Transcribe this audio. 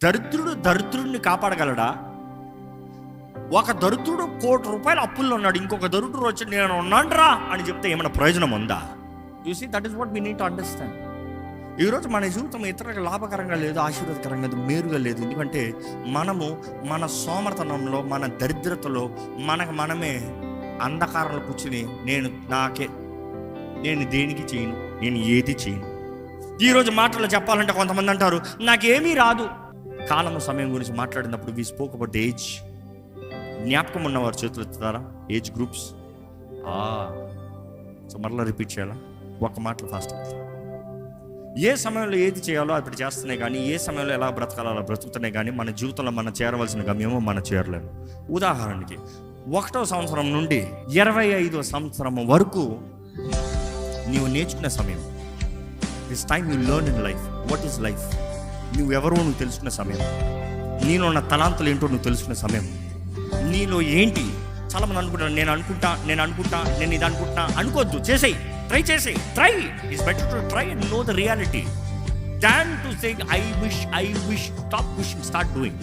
దరిద్రుడు దరిద్రుడిని కాపాడగలడా? ఒక దరిద్రుడు ₹1,00,00,000 అప్పుల్లో ఉన్నాడు, ఇంకొక దరిద్రుడు వచ్చి నేను ఉన్నాండ్రా అని చెప్తే ఏమైనా ప్రయోజనం ఉందా? You see, that is what we need to understand. ఈరోజు మన జీవితం ఇతరులకు లాభకరంగా లేదు, ఆశీర్వాదకరంగా లేదు, మేలుగా లేదు. ఎందుకంటే మనము మన సోమర్తనంలో, మన దరిద్రతలో మనమే అంధకారంలో కూర్చుని నేను దేనికి చేయను, నేను ఏది చేయను. ఈరోజు మాటల్లో చెప్పాలంటే కొంతమంది అంటారు నాకేమీ రాదు. కాలము సమయం గురించి మాట్లాడినప్పుడు వి స్పోక్ అబౌట్ ఏజ్. జ్ఞాపకం ఉన్నవారు చేతులు ఎత్తుతారా? Age groups. సో మరలా రిపీట్ చేయాలా? ఒక మాటలు ఫాస్ట్. ఏ సమయంలో ఏది చేయాలో అప్పుడు చేస్తున్నాయి, కానీ ఏ సమయంలో ఎలా బ్రతకాలో అలా బ్రతుకుతున్నాయి, కానీ మన జీవితంలో మనం చేరవలసిన గమ్యమో మనం చేరలేము. ఉదాహరణకి 1వ సంవత్సరం నుండి 25వ సంవత్సరం వరకు నీవు నేర్చుకునే సమయం. This time you learn in life what is life. నువ్వెవరో నువ్వు తెలుసుకునే సమయం. నీలో ఉన్న తలాంతులు ఏంటో నువ్వు తెలుసుకునే సమయం. నీలో ఏంటి? చాలా మంది అనుకుంటాను నేను ఇది అనుకుంటా. అనుకోవద్దు, చేసేయి, ట్రై చేసేయి. Try it's better to try and know the reality than to say I wish. Stop wishing, start doing.